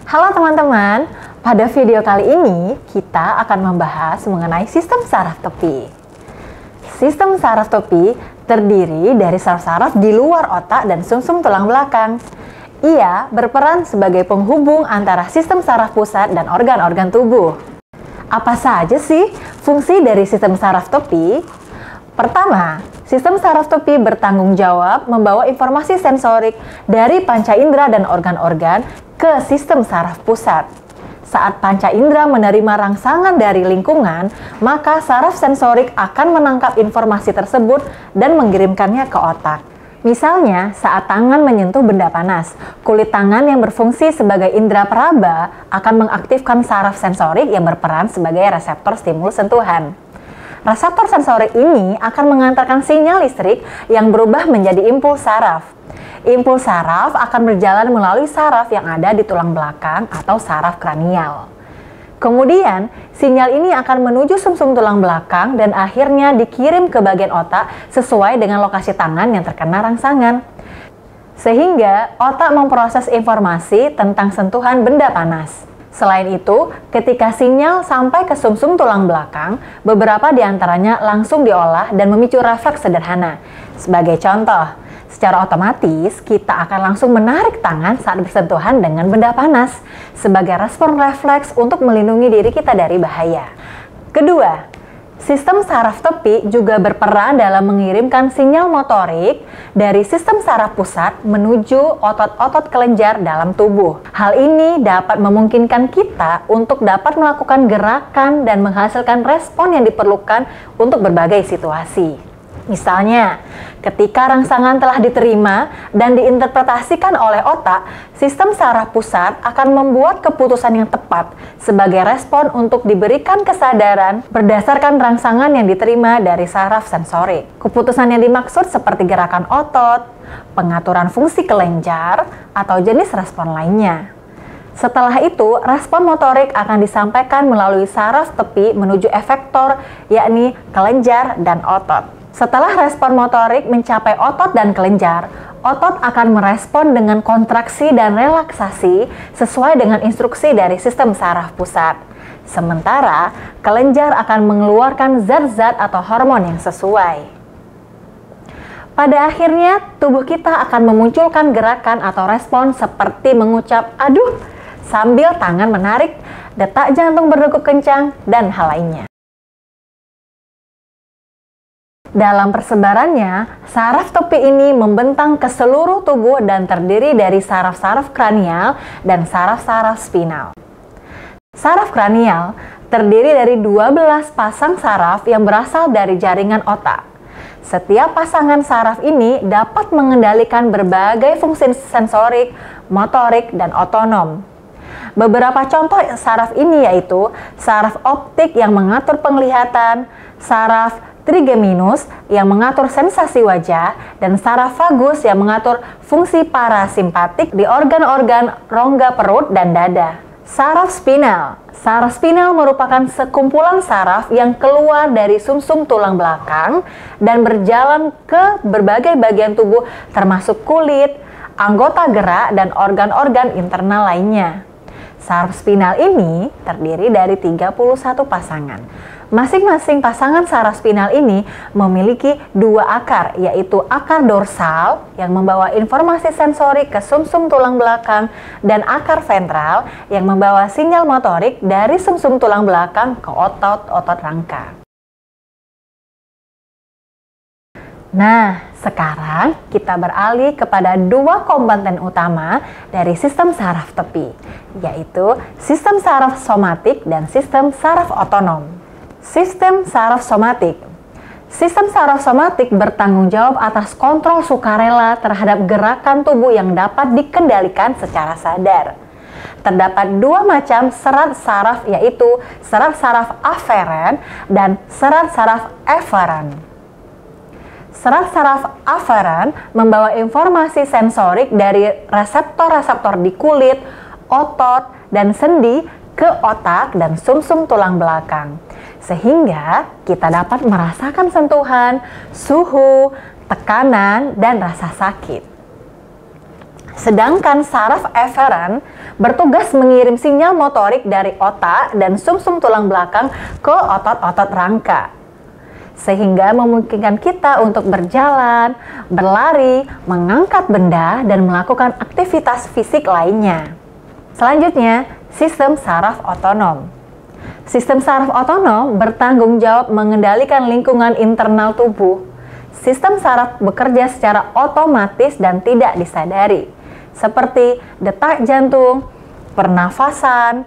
Halo teman-teman, pada video kali ini kita akan membahas mengenai sistem saraf topi. Sistem saraf topi terdiri dari saraf-saraf di luar otak dan sumsum tulang belakang. Ia berperan sebagai penghubung antara sistem saraf pusat dan organ-organ tubuh. Apa saja sih fungsi dari sistem saraf topi? Pertama, sistem saraf topi bertanggung jawab membawa informasi sensorik dari panca indera dan organ-organ ke sistem saraf pusat. Saat panca indera menerima rangsangan dari lingkungan, maka saraf sensorik akan menangkap informasi tersebut dan mengirimkannya ke otak. Misalnya, saat tangan menyentuh benda panas, kulit tangan yang berfungsi sebagai indera peraba akan mengaktifkan saraf sensorik yang berperan sebagai reseptor stimulus sentuhan. Reseptor sensorik ini akan mengantarkan sinyal listrik yang berubah menjadi impuls saraf. Impuls saraf akan berjalan melalui saraf yang ada di tulang belakang atau saraf kranial. Kemudian, sinyal ini akan menuju sumsum tulang belakang dan akhirnya dikirim ke bagian otak sesuai dengan lokasi tangan yang terkena rangsangan. Sehingga, otak memproses informasi tentang sentuhan benda panas. Selain itu, ketika sinyal sampai ke sumsum tulang belakang, beberapa di antaranya langsung diolah dan memicu refleks sederhana. Sebagai contoh, secara otomatis kita akan langsung menarik tangan saat bersentuhan dengan benda panas sebagai respon refleks untuk melindungi diri kita dari bahaya. Kedua, sistem saraf topi juga berperan dalam mengirimkan sinyal motorik dari sistem saraf pusat menuju otot-otot kelenjar dalam tubuh. Hal ini dapat memungkinkan kita untuk dapat melakukan gerakan dan menghasilkan respon yang diperlukan untuk berbagai situasi. Misalnya, ketika rangsangan telah diterima dan diinterpretasikan oleh otak, sistem saraf pusat akan membuat keputusan yang tepat sebagai respon untuk diberikan kesadaran berdasarkan rangsangan yang diterima dari saraf sensorik. Keputusan yang dimaksud seperti gerakan otot, pengaturan fungsi kelenjar, atau jenis respon lainnya. Setelah itu, respon motorik akan disampaikan melalui saraf tepi menuju efektor, yakni kelenjar dan otot. Setelah respon motorik mencapai otot dan kelenjar, otot akan merespon dengan kontraksi dan relaksasi sesuai dengan instruksi dari sistem saraf pusat. Sementara, kelenjar akan mengeluarkan zat-zat atau hormon yang sesuai. Pada akhirnya, tubuh kita akan memunculkan gerakan atau respon seperti mengucap "aduh" sambil tangan menarik, detak jantung berdegup kencang, dan hal lainnya. Dalam persebarannya, saraf topi ini membentang ke seluruh tubuh dan terdiri dari saraf-saraf kranial dan saraf-saraf spinal. Saraf kranial terdiri dari 12 pasang saraf yang berasal dari jaringan otak. Setiap pasangan saraf ini dapat mengendalikan berbagai fungsi sensorik, motorik, dan otonom. Beberapa contoh saraf ini yaitu saraf optik yang mengatur penglihatan, saraf trigeminus yang mengatur sensasi wajah, dan saraf vagus yang mengatur fungsi parasimpatik di organ-organ rongga perut dan dada. Saraf spinal. Saraf spinal merupakan sekumpulan saraf yang keluar dari sumsum tulang belakang dan berjalan ke berbagai bagian tubuh termasuk kulit, anggota gerak, dan organ-organ internal lainnya. Saraf spinal ini terdiri dari 31 pasangan. Masing-masing pasangan saraf spinal ini memiliki dua akar, yaitu akar dorsal yang membawa informasi sensorik ke sumsum tulang belakang dan akar ventral yang membawa sinyal motorik dari sumsum tulang belakang ke otot-otot rangka. Nah, sekarang kita beralih kepada dua komponen utama dari sistem saraf tepi, yaitu sistem saraf somatik dan sistem saraf otonom. Sistem saraf somatik. Sistem saraf somatik bertanggung jawab atas kontrol sukarela terhadap gerakan tubuh yang dapat dikendalikan secara sadar. Terdapat dua macam serat saraf, yaitu serat saraf aferen dan serat saraf eferen. Serat saraf aferen membawa informasi sensorik dari reseptor-reseptor di kulit, otot, dan sendi ke otak dan sumsum tulang belakang. Sehingga kita dapat merasakan sentuhan, suhu, tekanan, dan rasa sakit. Sedangkan saraf eferen bertugas mengirim sinyal motorik dari otak dan sumsum tulang belakang ke otot-otot rangka, sehingga memungkinkan kita untuk berjalan, berlari, mengangkat benda, dan melakukan aktivitas fisik lainnya. Selanjutnya, sistem saraf otonom. Sistem saraf otonom bertanggung jawab mengendalikan lingkungan internal tubuh. Sistem saraf bekerja secara otomatis dan tidak disadari, seperti detak jantung, pernafasan,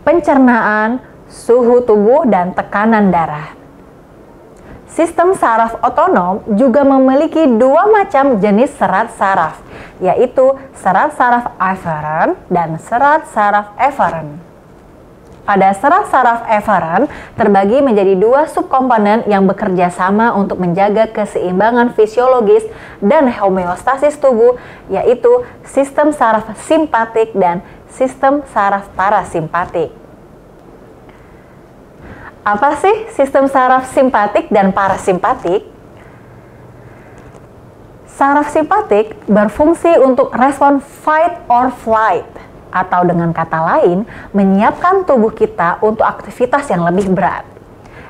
pencernaan, suhu tubuh, dan tekanan darah. Sistem saraf otonom juga memiliki dua macam jenis serat saraf, yaitu serat saraf eferen dan serat saraf eferen. Pada serat saraf eferen terbagi menjadi dua subkomponen yang bekerja sama untuk menjaga keseimbangan fisiologis dan homeostasis tubuh, yaitu sistem saraf simpatik dan sistem saraf parasimpatik. Apa sih sistem saraf simpatik dan parasimpatik? Saraf simpatik berfungsi untuk respon fight or flight, atau dengan kata lain, menyiapkan tubuh kita untuk aktivitas yang lebih berat.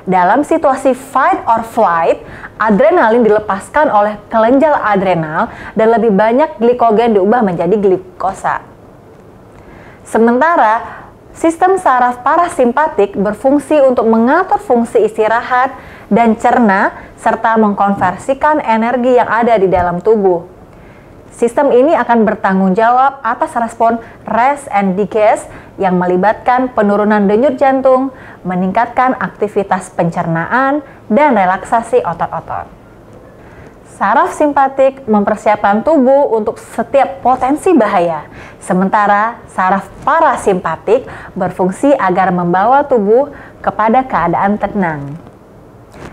Dalam situasi fight or flight, adrenalin dilepaskan oleh kelenjar adrenal dan lebih banyak glikogen diubah menjadi glikosa. Sementara, sistem saraf parasimpatik berfungsi untuk mengatur fungsi istirahat dan cerna serta mengkonversikan energi yang ada di dalam tubuh. Sistem ini akan bertanggung jawab atas respon rest and digest yang melibatkan penurunan denyut jantung, meningkatkan aktivitas pencernaan, dan relaksasi otot-otot. Saraf simpatik mempersiapkan tubuh untuk setiap potensi bahaya, sementara saraf parasimpatik berfungsi agar membawa tubuh kepada keadaan tenang.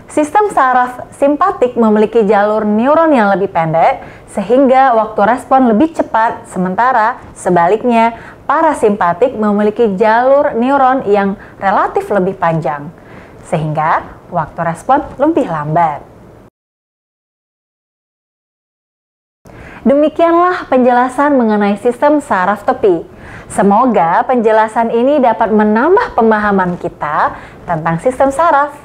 Sistem saraf simpatik memiliki jalur neuron yang lebih pendek, sehingga waktu respon lebih cepat, sementara sebaliknya parasimpatik memiliki jalur neuron yang relatif lebih panjang, sehingga waktu respon lebih lambat. Demikianlah penjelasan mengenai sistem saraf tepi. Semoga penjelasan ini dapat menambah pemahaman kita tentang sistem saraf.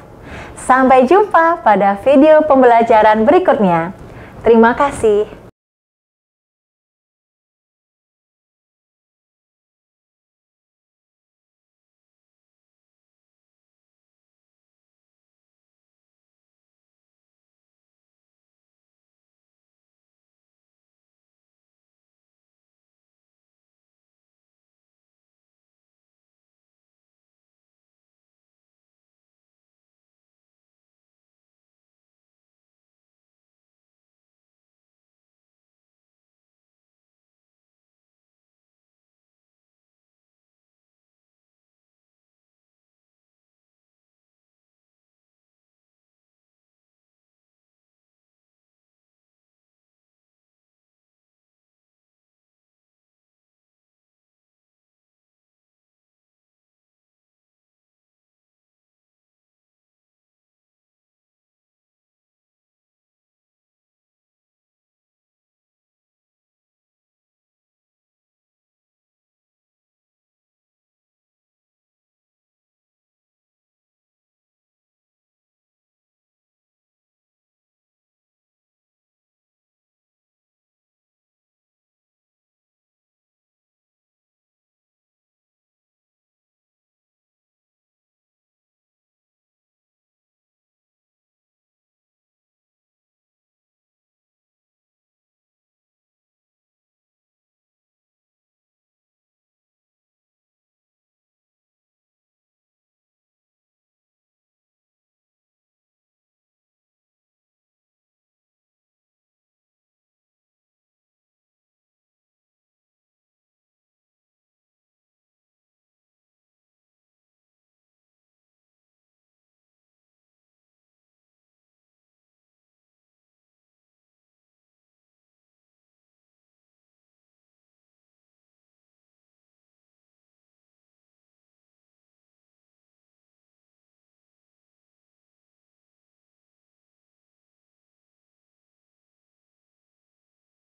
Sampai jumpa pada video pembelajaran berikutnya. Terima kasih.